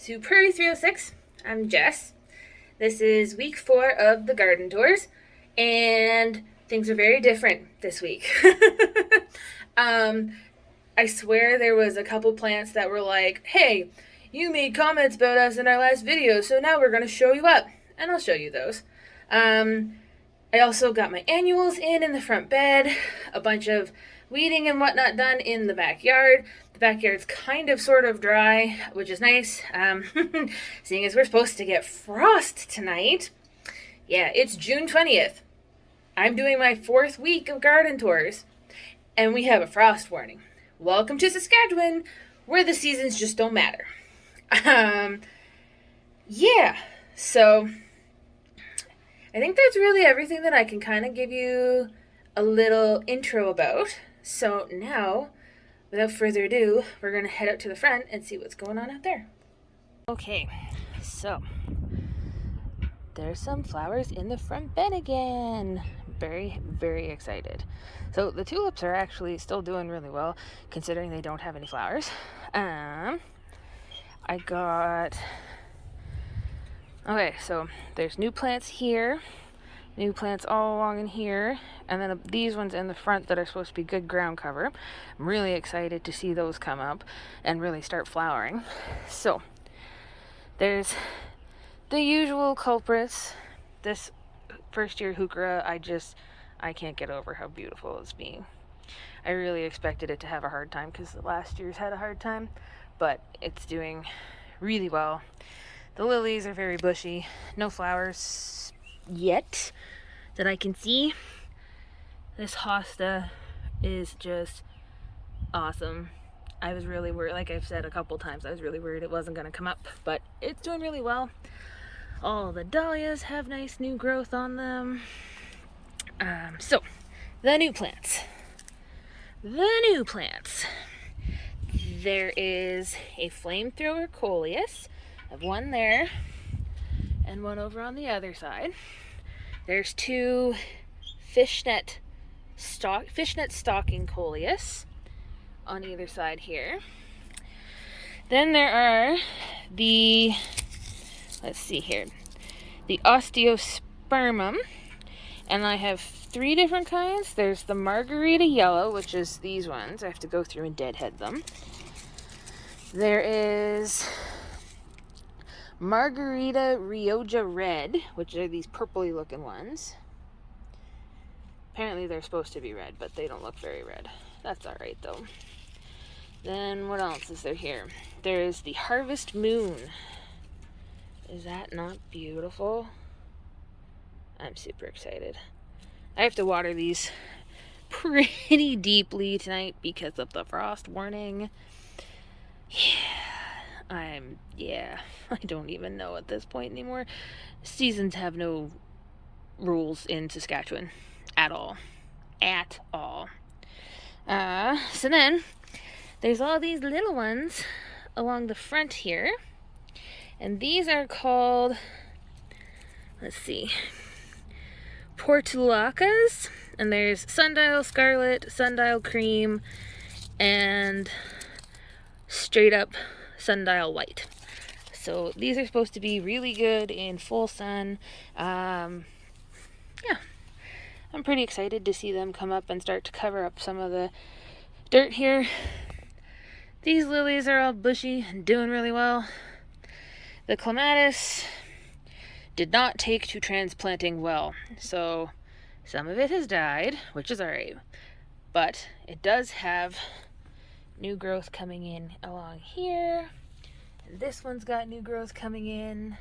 to Prairie.306. I'm Jess. This is week 4 of the garden tours, and things are very different this week. I swear there was a couple plants that were like, hey, you made comments about us in our last video, so now we're going to show you up. And I'll show you those. I also got my annuals in the front bed, a bunch of weeding and whatnot done in the backyard. The backyard's kind of sort of dry, which is nice, seeing as we're supposed to get frost tonight. Yeah, it's June 20th. I'm doing my 4th week of garden tours, and we have a frost warning. Welcome to Saskatchewan, where the seasons just don't matter. Yeah, so I think that's really everything that I can kind of give you a little intro about. So now, without further ado, we're going to head out to the front and see what's going on out there. Okay, so there's some flowers in the front bed again. Very, very excited. So the tulips are actually still doing really well, considering they don't have any flowers. Okay, so there's new plants here, new plants all along in here, and then these ones in the front that are supposed to be good ground cover. I'm really excited to see those come up and really start flowering. So there's the usual culprits. This first year heuchera, I can't get over how beautiful it's being. I really expected it to have a hard time because the last year's had a hard time, but it's doing really well. The lilies are very bushy, no flowers yet that I can see. This hosta is just awesome. I was really worried, like I've said a couple times, I was really worried it wasn't going to come up, but it's doing really well. All the dahlias have nice new growth on them. So, the new plants. There is a flamethrower coleus. I have one there and one over on the other side. There's 2 fishnet stocking coleus on either side here. Then there are the osteospermum, and I have 3 different kinds. There's the margarita yellow, which is these ones. I have to go through and deadhead them. There is Margarita Rioja red, which are these purpley looking ones. Apparently they're supposed to be red, but they don't look very red. That's alright though. Then what else is there here? There's the Harvest Moon. Is that not beautiful? I'm super excited. I have to water these pretty deeply tonight because of the frost warning. I don't even know at this point anymore. Seasons have no rules in Saskatchewan at all. So then there's all these little ones along the front here, and these are called, portulacas, and there's sundial scarlet, sundial cream, and straight up sundial white. So these are supposed to be really good in full sun. I'm pretty excited to see them come up and start to cover up some of the dirt here. These lilies are all bushy and doing really well. The clematis did not take to transplanting well, so some of it has died, which is alright, but it does have new growth coming in along here. And this one's got new growth coming in.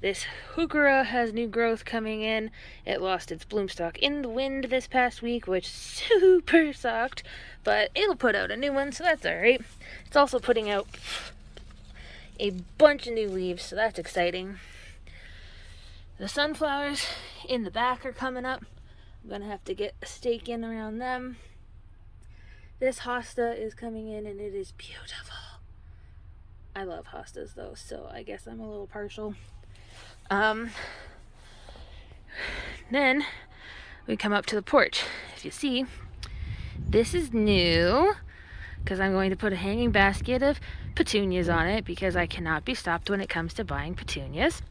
This heuchera has new growth coming in. It lost its bloom stalk in the wind this past week, which super sucked, but it'll put out a new one, so that's alright. It's also putting out a bunch of new leaves, so that's exciting. The sunflowers in the back are coming up. I'm gonna have to get a stake in around them. This hosta is coming in and it is beautiful. I love hostas though, so I guess I'm a little partial. Then we come up to the porch. If you see, this is new. because I'm going to put a hanging basket of petunias on it because I cannot be stopped when it comes to buying petunias.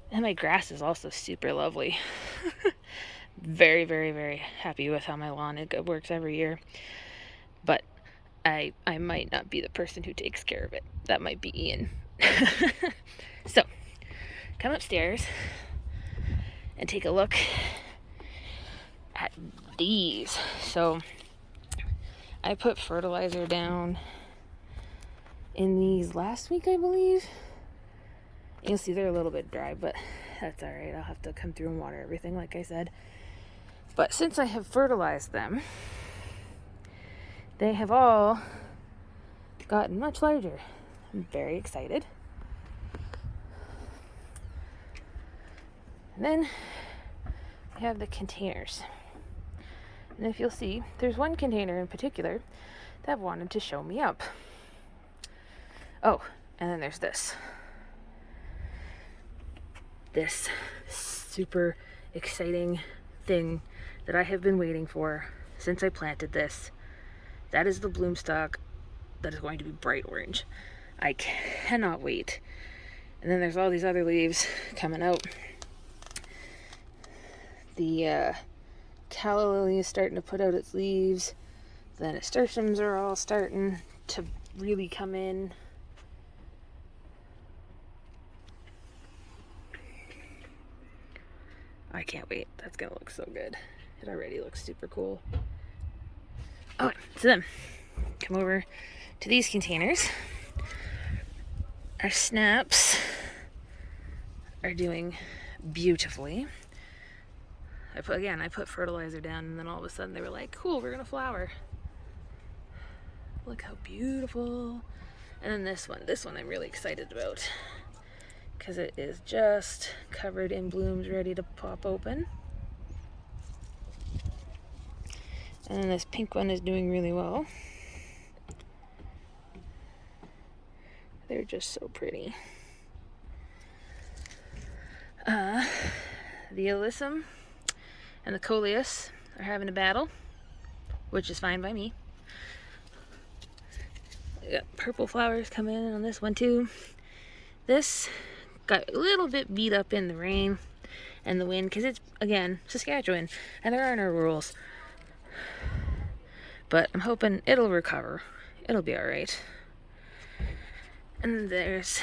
And my grass is also super lovely. Very, very, very happy with how my lawn works every year. But I might not be the person who takes care of it. That might be Ian. So, come upstairs and take a look at these. So, I put fertilizer down in these last week, I believe. You'll see they're a little bit dry, but that's alright. I'll have to come through and water everything, like I said. But since I have fertilized them, they have all gotten much larger. I'm very excited. And then we have the containers. And if you'll see, there's one container in particular that wanted to show me up. Oh, and then there's this. This super exciting thing that I have been waiting for since I planted this. That is the bloom stalk that is going to be bright orange. I cannot wait. And then there's all these other leaves coming out. The calla lily is starting to put out its leaves. The nasturtiums are all starting to really come in. I can't wait. That's gonna look so good. It already looks super cool. Okay, so then come over to these containers. Our snaps are doing beautifully. I put fertilizer down, and then all of a sudden they were like, cool, we're gonna flower. Look how beautiful. And then this one I'm really excited about because it is just covered in blooms ready to pop open. And then this pink one is doing really well. They're just so pretty. The alyssum and the coleus are having a battle, which is fine by me. I got purple flowers coming in on this one too. This got a little bit beat up in the rain and the wind because it's, again, Saskatchewan and there are no rules. But I'm hoping it'll recover. It'll be alright. And there's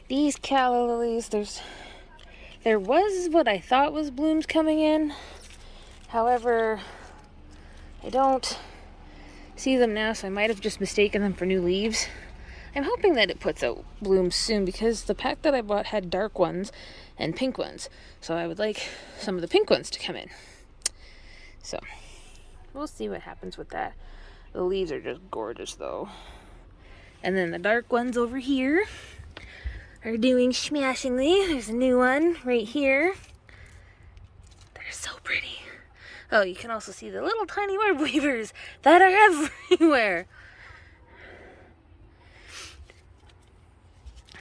these calla lilies. There was what I thought was blooms coming in. However, I don't see them now, so I might have just mistaken them for new leaves. I'm hoping that it puts out blooms soon because the pack that I bought had dark ones and pink ones. So I would like some of the pink ones to come in. So we'll see what happens with that. The leaves are just gorgeous though. And then the dark ones over here are doing smashingly. There's a new one right here. They're so pretty. Oh, you can also see the little tiny orb weavers that are everywhere.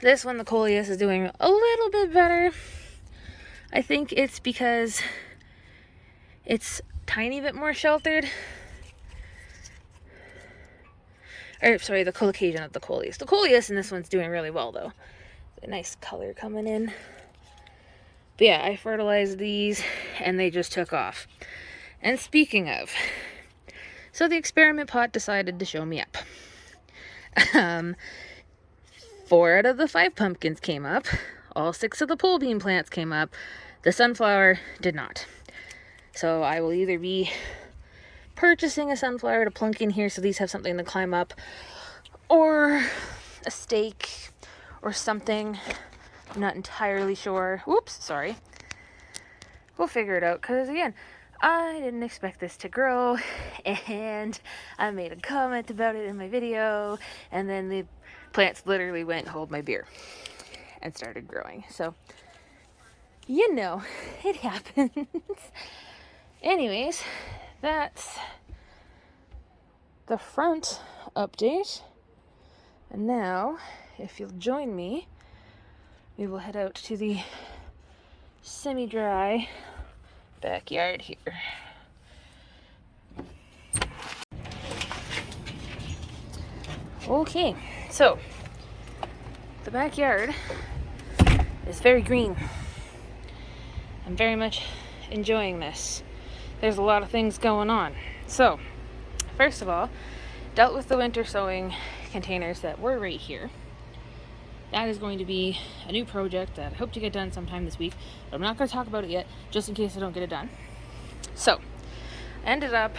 This one, the coleus, is doing a little bit better. I think it's because it's tiny bit more sheltered. Or, sorry, the colocation of the coleus. The coleus in this one's doing really well, though. A nice color coming in. But yeah, I fertilized these, and they just took off. And speaking of, so the experiment pot decided to show me up. 4 out of the 5 pumpkins came up. All 6 of the pole bean plants came up. The sunflower did not. So I will either be purchasing a sunflower to plunk in here so these have something to climb up, or a stake or something. I'm not entirely sure. Whoops, sorry. We'll figure it out because, again, I didn't expect this to grow, and I made a comment about it in my video, and then the plants literally went, hold my beer, and started growing. So, you know, it happens. Anyways, that's the front update. And now, if you'll join me, we will head out to the semi-dry backyard here. Okay, so the backyard is very green. I'm very much enjoying this. There's a lot of things going on. So, first of all, dealt with the winter sowing containers that were right here. That is going to be a new project that I hope to get done sometime this week, but I'm not going to talk about it yet, just in case I don't get it done. So, ended up,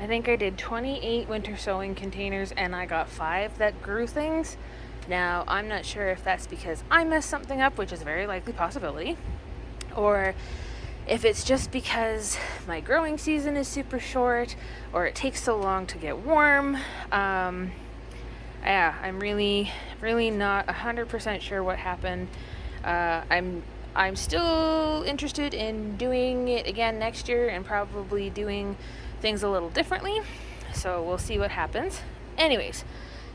I think I did 28 winter sowing containers, and I got 5 that grew things. Now, I'm not sure if that's because I messed something up, which is a very likely possibility, or if it's just because my growing season is super short, or it takes so long to get warm. Yeah, I'm really not 100% sure what happened. I'm still interested in doing it again next year and probably doing things a little differently. So we'll see what happens. Anyways,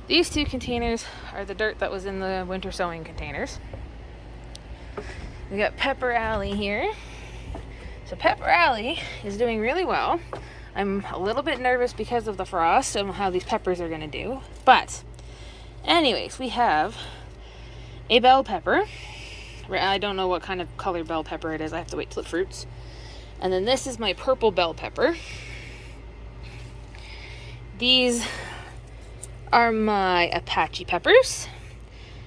these 2 containers are the dirt that was in the winter sowing containers. We got Pepper Alley here. So Pepper Alley is doing really well. I'm a little bit nervous because of the frost and how these peppers are going to do. But anyways, we have a bell pepper. I don't know what kind of color bell pepper it is. I have to wait till it fruits. And then this is my purple bell pepper. These are my Apache peppers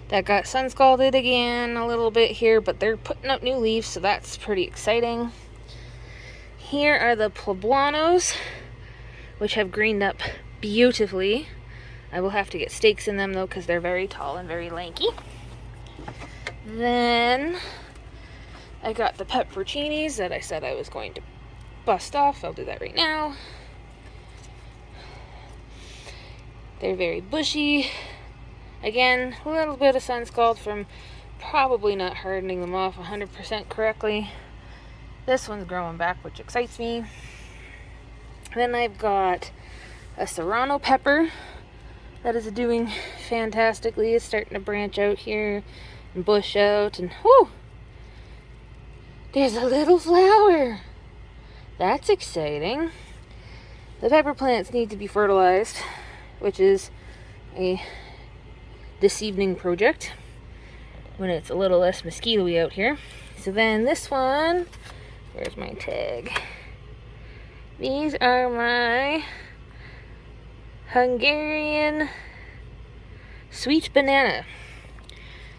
that got sun scalded again a little bit here, but they're putting up new leaves, so that's pretty exciting. Here are the poblanos, which have greened up beautifully. I will have to get stakes in them though, because they're very tall and very lanky. Then I got the pepperoncinis that I said I was going to bust off. I'll do that right now. They're very bushy. Again, a little bit of sun scald from probably not hardening them off 100% correctly. This one's growing back, which excites me. Then I've got a serrano pepper that is doing fantastically. It's starting to branch out here and bush out, and whoo! There's a little flower. That's exciting. The pepper plants need to be fertilized, which is this evening project when it's a little less mosquito-y out here. So then this one, where's my tag? These are my Hungarian sweet banana.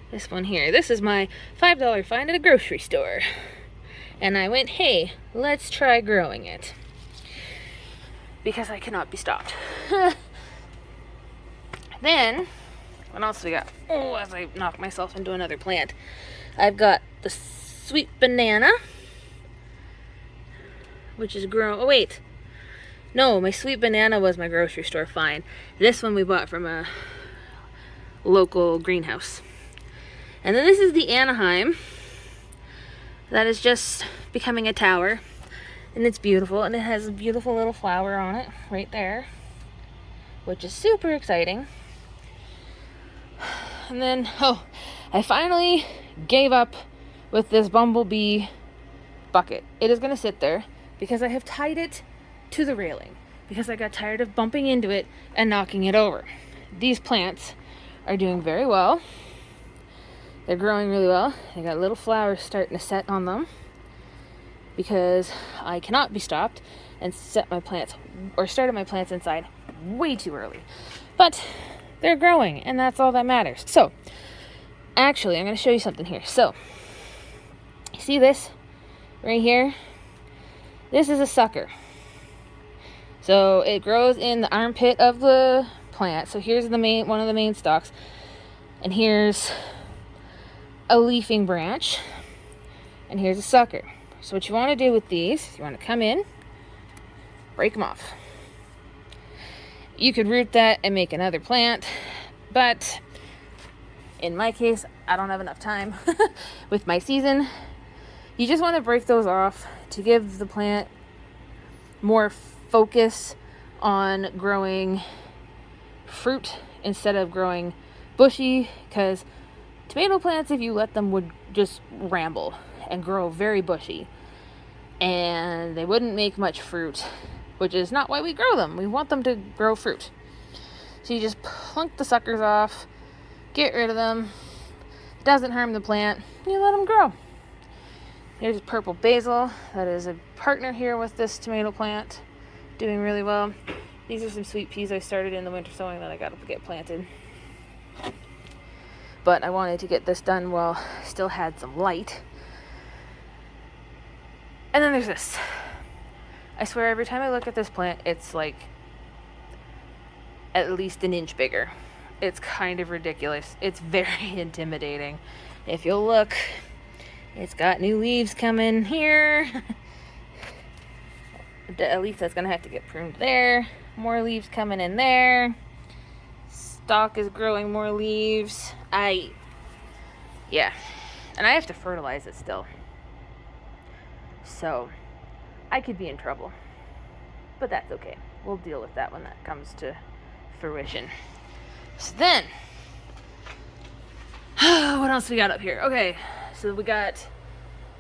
This one here. This is my $5 find at a grocery store. And I went, hey, let's try growing it. Because I cannot be stopped. Then, what else we got? Oh, as I knock myself into another plant. I've got the sweet banana, which is grown. Oh, wait. No, my sweet banana was my grocery store find. This one we bought from a local greenhouse. And then this is the Anaheim. That is just becoming a tower. And it's beautiful. And it has a beautiful little flower on it right there, which is super exciting. And then, oh, I finally gave up with this bumblebee bucket. It is going to sit there because I have tied it to the railing because I got tired of bumping into it and knocking it over. These plants are doing very well. They're growing really well. They got little flowers starting to set on them because I cannot be stopped and started my plants inside way too early. But they're growing, and that's all that matters. So, actually, I'm going to show you something here. So, you see this right here? This is a sucker. So, it grows in the armpit of the plant. So, here's one of the main stalks. And here's a leafing branch. And here's a sucker. So, what you want to do with these, you want to come in, break them off. You could root that and make another plant, but in my case, I don't have enough time with my season. You just want to break those off to give the plant more focus on growing fruit instead of growing bushy, because tomato plants, if you let them, would just ramble and grow very bushy, and they wouldn't make much fruit, which is not why we grow them. We want them to grow fruit. So So you just plunk the suckers off, get rid of them. It doesn't harm the plant. You let them grow. Here's purple basil. That is a partner here with this tomato plant. Doing really well. These are some sweet peas I started in the winter sowing that I got to get planted. But I wanted to get this done while I still had some light. And then there's this. I swear every time I look at this plant, it's like at least an inch bigger. It's kind of ridiculous. It's very intimidating. If you'll look, it's got new leaves coming here. At least that's gonna have to get pruned there. More leaves coming in there. Stalk is growing more leaves. Yeah. And I have to fertilize it still. So I could be in trouble. But that's okay. We'll deal with that when that comes to fruition. So then, what else we got up here? Okay, so we got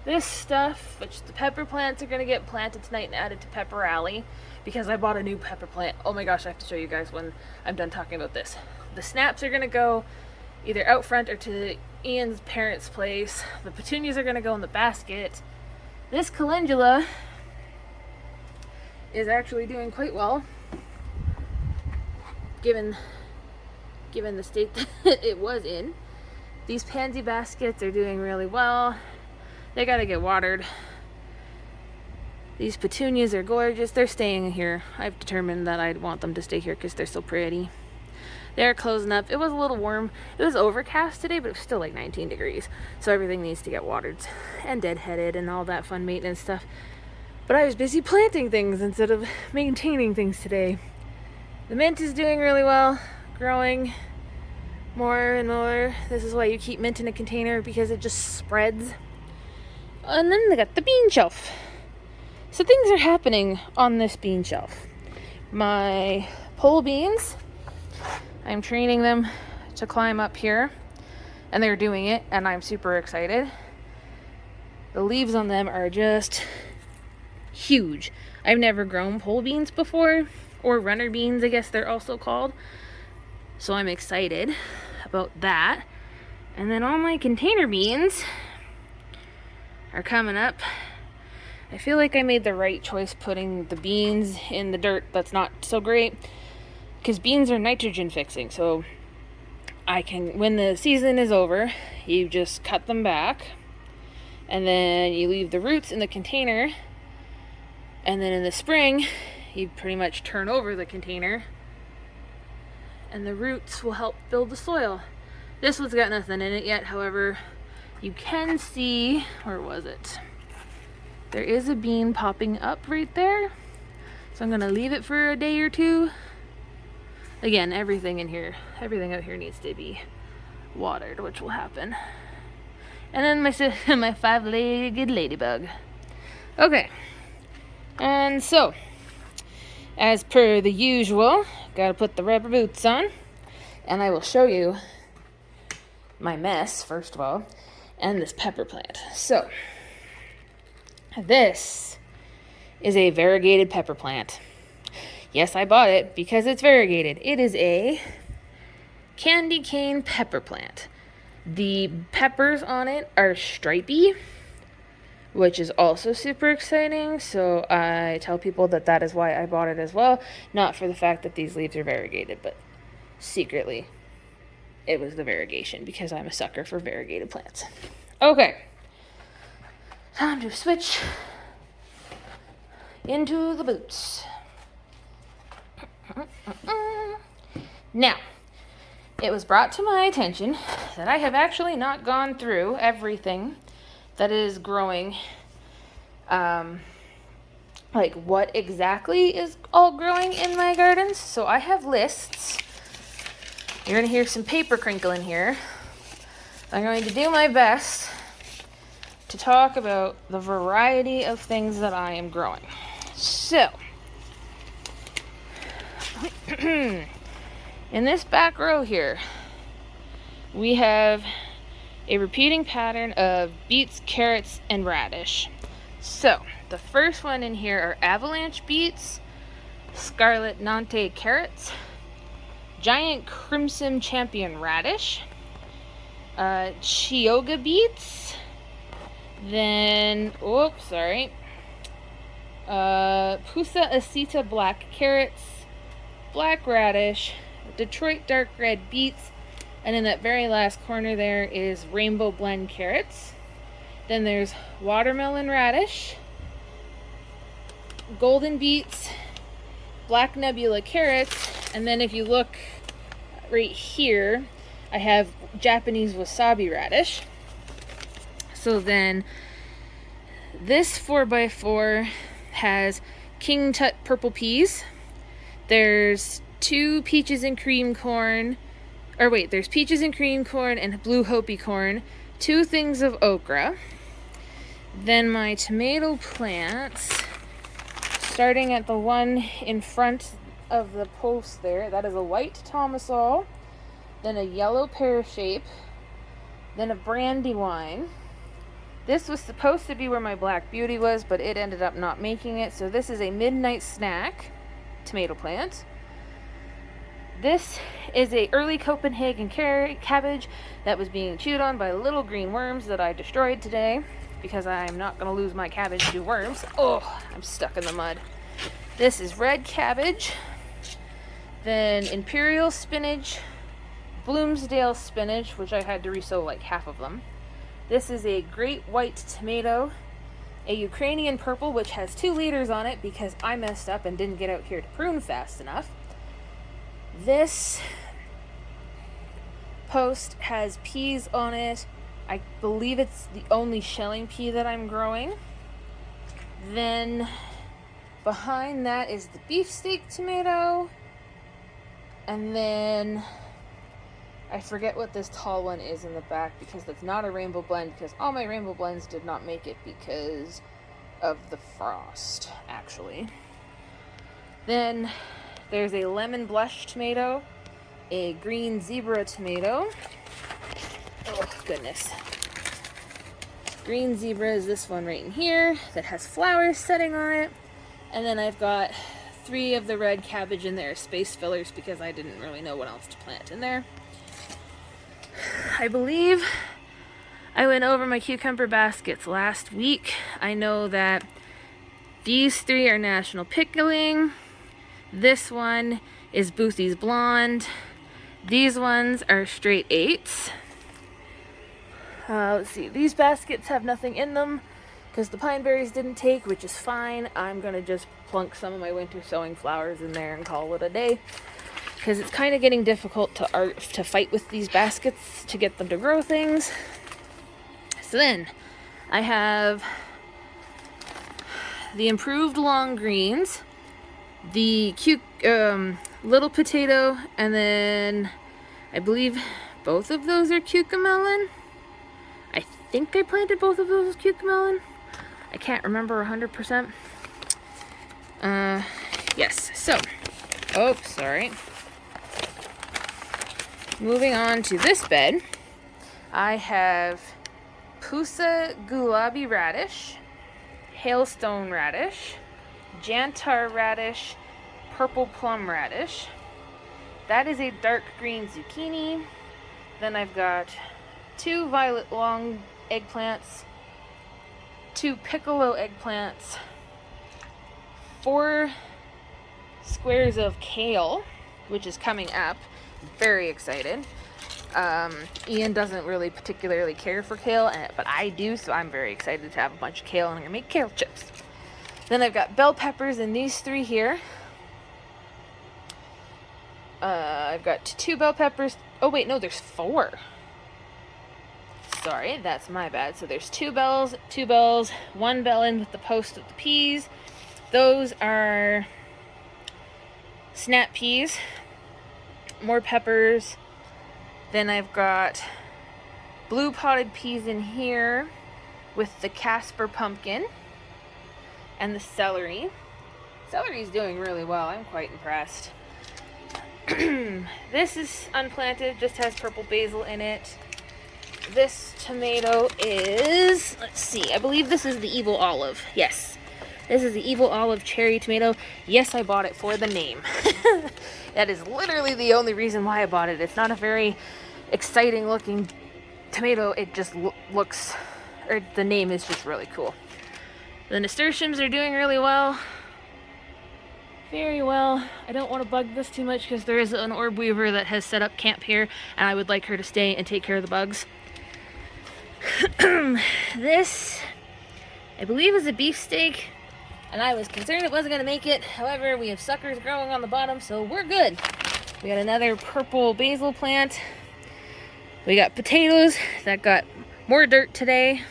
this stuff, which the pepper plants are going to get planted tonight and added to Pepper Alley, because I bought a new pepper plant. Oh my gosh, I have to show you guys when I'm done talking about this. The snaps are going to go either out front or to Ian's parents' place. The petunias are going to go in the basket. This calendula is actually doing quite well, given the state that it was in. These pansy baskets are doing really well. They gotta get watered. These petunias are gorgeous. They're staying here. I've determined that I want them to stay here because they're so pretty. They're closing up. It was a little warm. It was overcast today, but it was still like 19 degrees. So everything needs to get watered and deadheaded and all that fun maintenance stuff. But I was busy planting things instead of maintaining things today. The mint is doing really well, growing more and more. This is why you keep mint in a container, because it just spreads. And then they got the bean shelf. So things are happening on this bean shelf. My pole beans, I'm training them to climb up here, and they're doing it, and I'm super excited. The leaves on them are just huge. I've never grown pole beans before, or runner beans, I guess they're also called. So I'm excited about that. And then all my container beans are coming up. I feel like I made the right choice putting the beans in the dirt that's not so great, because beans are nitrogen fixing. So I can, when the season is over, you just cut them back, and then you leave the roots in the container, and then in the spring you pretty much turn over the container, and the roots will help build the soil. This one's got nothing in it yet, however, you can see, where was it? There is a bean popping up right there. So I'm gonna leave it for a day or two. Again, everything out here needs to be watered, which will happen. And then my 5-legged ladybug. Okay, and so, as per the usual, gotta put the rubber boots on, and I will show you my mess, first of all, and this pepper plant. So, this is a variegated pepper plant. Yes, I bought it because it's variegated. It is a candy cane pepper plant. The peppers on it are stripy, which is also super exciting. So I tell people that is why I bought it as well. Not for the fact that these leaves are variegated, but secretly it was the variegation, because I'm a sucker for variegated plants. Okay. Time to switch into the boots. Now, it was brought to my attention that I have actually not gone through everything that is growing, like what exactly is all growing in my gardens. So I have lists. You're going to hear some paper crinkling here. I'm going to do my best to talk about the variety of things that I am growing. So, in this back row here, we have a repeating pattern of beets, carrots, and radish. So, the first one in here are avalanche beets, scarlet Nantes carrots, giant crimson champion radish, Chioggia beets, then, Pusa aceta black carrots, black radish, Detroit dark red beets, and in that very last corner there is rainbow blend carrots. Then there's watermelon radish, golden beets, black nebula carrots, and then if you look right here, I have Japanese wasabi radish. So then this 4x4 has King Tut purple peas. There's peaches and cream corn and blue Hopi corn, 2 things of okra. Then my tomato plants, starting at the one in front of the post there, that is a white Tomasol, then a yellow pear shape, then a brandywine. This was supposed to be where my Black Beauty was, but it ended up not making it. So this is a midnight snack tomato plant. This is a early Copenhagen cabbage that was being chewed on by little green worms that I destroyed today because I'm not going to lose my cabbage to worms. Oh, I'm stuck in the mud. This is red cabbage, then imperial spinach, Bloomsdale spinach, which I had to resow like half of them. This is a great white tomato, a Ukrainian purple, which has 2 liters on it because I messed up and didn't get out here to prune fast enough. This post has peas on it. I believe it's the only shelling pea that I'm growing. Then behind that is the beefsteak tomato. And then I forget what this tall one is in the back because that's not a rainbow blend, because all my rainbow blends did not make it because of the frost, actually. Then there's a lemon blush tomato, a green zebra tomato. Oh, goodness. Green zebra is this one right in here that has flowers setting on it. And then I've got 3 of the red cabbage in there, space fillers, because I didn't really know what else to plant in there. I believe I went over my cucumber baskets last week. I know that these 3 are National Pickling. This one is Boothy's Blonde. These ones are straight 8s. Let's see, these baskets have nothing in them because the pine berries didn't take, which is fine. I'm going to just plunk some of my winter sowing flowers in there and call it a day, because it's kind of getting difficult to fight with these baskets to get them to grow things. So then I have the improved long greens, the little potato, and then I believe both of those are cucamelon. I think I planted both of those as cucamelon. I can't remember 100%. Yes, so, moving on to this bed, I have Pusa gulabi radish, hailstone radish, jantar radish, purple plum radish. That is a dark green zucchini. Then I've got 2 violet long eggplants, 2 piccolo eggplants, 4 squares of kale, which is coming up. Very excited. Ian doesn't really particularly care for kale, but I do, so I'm very excited to have a bunch of kale, and I'm gonna make kale chips. Then I've got bell peppers in these 3 here. I've got 2 bell peppers. Oh wait, no, there's 4. Sorry, that's my bad. So there's 2 bells, 1 bell in with the post of the peas. Those are snap peas, more peppers. Then I've got blue potted peas in here with the Casper pumpkin and the celery. Celery's doing really well. I'm quite impressed. This is unplanted, just has purple basil in it. This tomato is, let's see, I believe this is the evil olive. Yes. This is the Evil Olive Cherry Tomato. Yes, I bought it for the name. That is literally the only reason why I bought it. It's not a very exciting looking tomato. It just looks, or the name is just really cool. The nasturtiums are doing really well. Very well. I don't want to bug this too much because there is an orb weaver that has set up camp here, and I would like her to stay and take care of the bugs. This, I believe, is a beefsteak, and I was concerned it wasn't going to make it. However, we have suckers growing on the bottom, so we're good. We got another purple basil plant. We got potatoes that got more dirt today.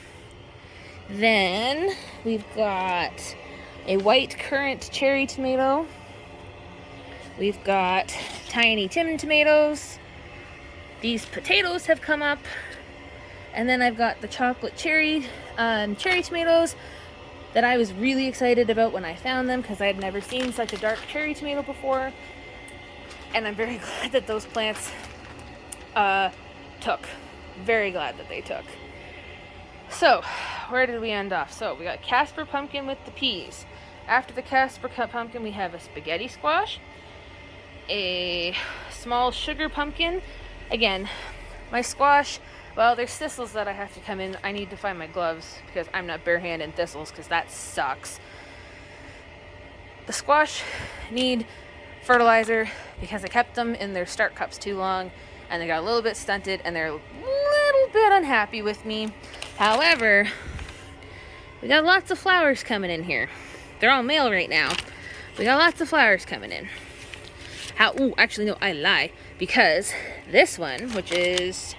Then we've got a white currant cherry tomato. We've got tiny Tim tomatoes. These potatoes have come up. And then I've got the chocolate cherry tomatoes that I was really excited about when I found them because I had never seen such a dark cherry tomato before. And I'm very glad that those plants took. Very glad that they took. So, where did we end off? So, we got Casper pumpkin with the peas. After the Casper pumpkin, we have a spaghetti squash, a small sugar pumpkin. Again, my squash, well, there's thistles that I have to come in. I need to find my gloves because I'm not barehanded thistles because that sucks. The squash need fertilizer because I kept them in their start cups too long and they got a little bit stunted and they're a little bit unhappy with me. However, we got lots of flowers coming in here. They're all male right now. We got lots of flowers coming in. Actually, no, I lie. Because this one, which is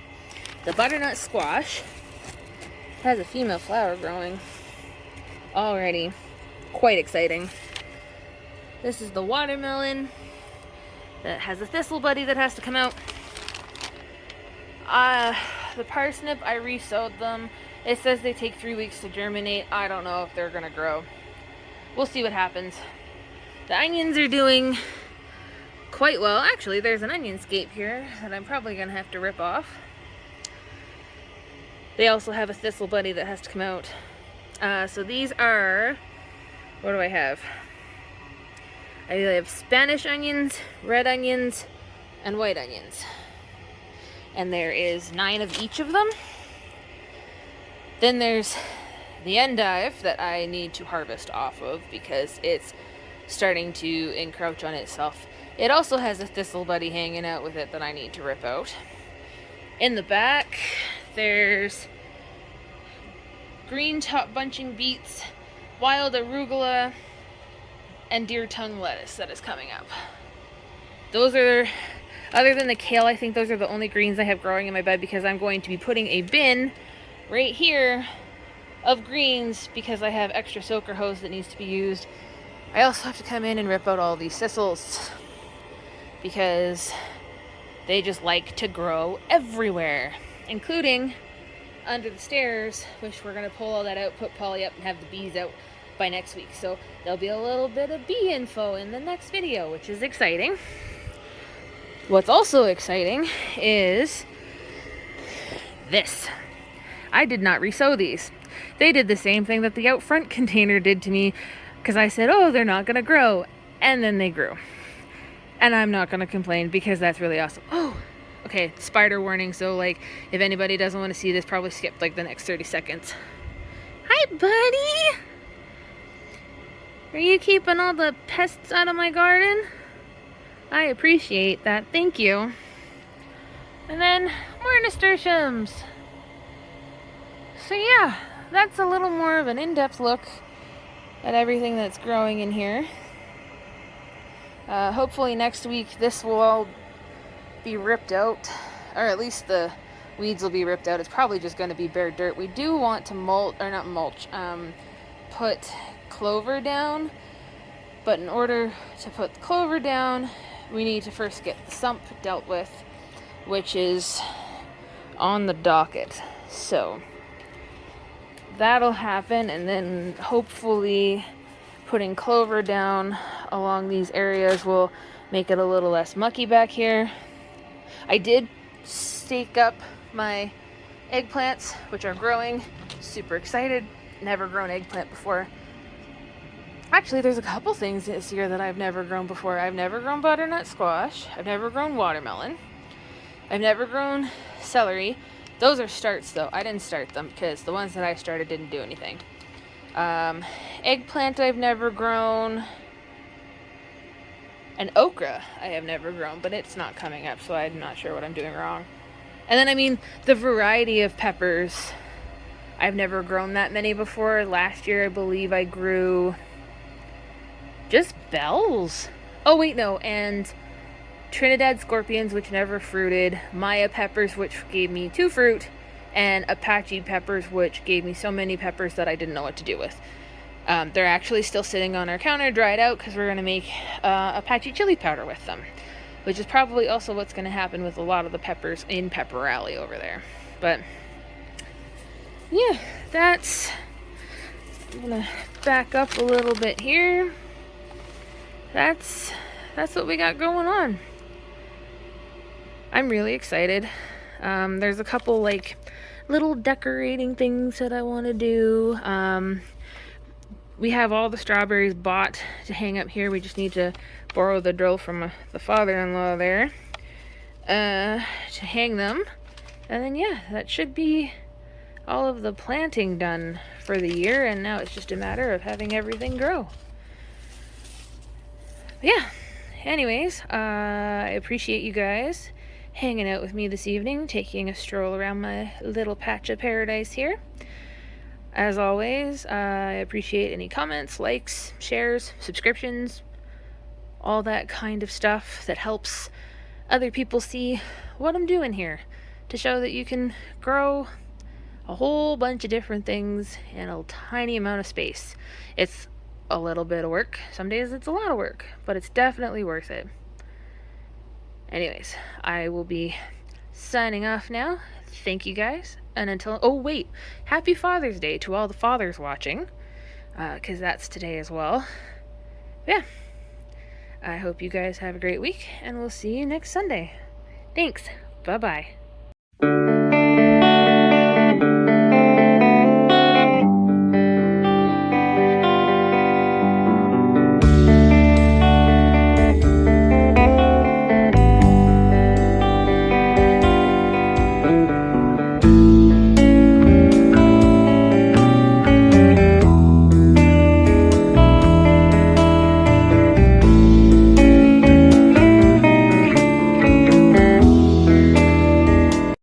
the butternut squash, has a female flower growing already. Quite exciting. This is the watermelon that has a thistle buddy that has to come out. The parsnip, I re-sowed them. It says they take 3 weeks to germinate. I don't know if they're gonna grow. We'll see what happens. The onions are doing quite well. Actually, there's an onion scape here that I'm probably gonna have to rip off. They also have a thistle buddy that has to come out. So these are, what do I have? I have Spanish onions, red onions, and white onions. And there is 9 of each of them. Then there's the endive that I need to harvest off of because it's starting to encroach on itself. It also has a thistle buddy hanging out with it that I need to rip out. In the back, there's green top bunching beets, wild arugula, and deer tongue lettuce that is coming up. Those are, other than the kale, I think those are the only greens I have growing in my bed because I'm going to be putting a bin right here of greens because I have extra soaker hose that needs to be used. I also have to come in and rip out all these thistles because they just like to grow everywhere, including under the stairs, which we're going to pull all that out, put Polly up, and have the bees out by next week. So there'll be a little bit of bee info in the next video, which is exciting. What's also exciting is this. I did not resow these. They did the same thing that the out front container did to me because I said, oh, they're not going to grow. And then they grew. And I'm not going to complain because that's really awesome. Oh, okay, spider warning. So, like, if anybody doesn't want to see this, probably skip, like, the next 30 seconds. Hi, buddy! Are you keeping all the pests out of my garden? I appreciate that. Thank you. And then, more nasturtiums. So, yeah, that's a little more of an in-depth look at everything that's growing in here. Hopefully next week this will all be ripped out, or at least the weeds will be ripped out. It's probably just going to be bare dirt. We do want to put clover down, but in order to put the clover down, we need to first get the sump dealt with, which is on the docket. So that'll happen, and then hopefully putting clover down along these areas will make it a little less mucky back here. I did stake up my eggplants, which are growing. Super excited. Never grown eggplant before. Actually, there's a couple things this year that I've never grown before. I've never grown butternut squash. I've never grown watermelon. I've never grown celery. Those are starts, though. I didn't start them because the ones that I started didn't do anything. Eggplant I've never grown. And okra I have never grown, but it's not coming up, so I'm not sure what I'm doing wrong. And then, I mean, the variety of peppers. I've never grown that many before. Last year, I believe I grew just bells. Oh, wait, no. And Trinidad scorpions, which never fruited. Maya peppers, which gave me 2 fruit. And Apache peppers, which gave me so many peppers that I didn't know what to do with. They're actually still sitting on our counter, dried out, because we're going to make Apache chili powder with them. Which is probably also what's going to happen with a lot of the peppers in Pepper Alley over there. But yeah, I'm going to back up a little bit here. That's what we got going on. I'm really excited. There's a couple like little decorating things that I want to do. We have all the strawberries bought to hang up here. We just need to borrow the drill from the father-in-law there to hang them. And then yeah, that should be all of the planting done for the year, and now it's just a matter of having everything grow. But yeah, anyways, I appreciate you guys hanging out with me this evening, taking a stroll around my little patch of paradise here. As always, I appreciate any comments, likes, shares, subscriptions, all that kind of stuff that helps other people see what I'm doing here, to show that you can grow a whole bunch of different things in a tiny amount of space. It's a little bit of work. Some days it's a lot of work, but it's definitely worth it. Anyways, I will be signing off now. Thank you guys. And until, oh wait, happy Father's Day to all the fathers watching, because that's today as well. Yeah, I hope you guys have a great week, and we'll see you next Sunday. Thanks. Bye-bye.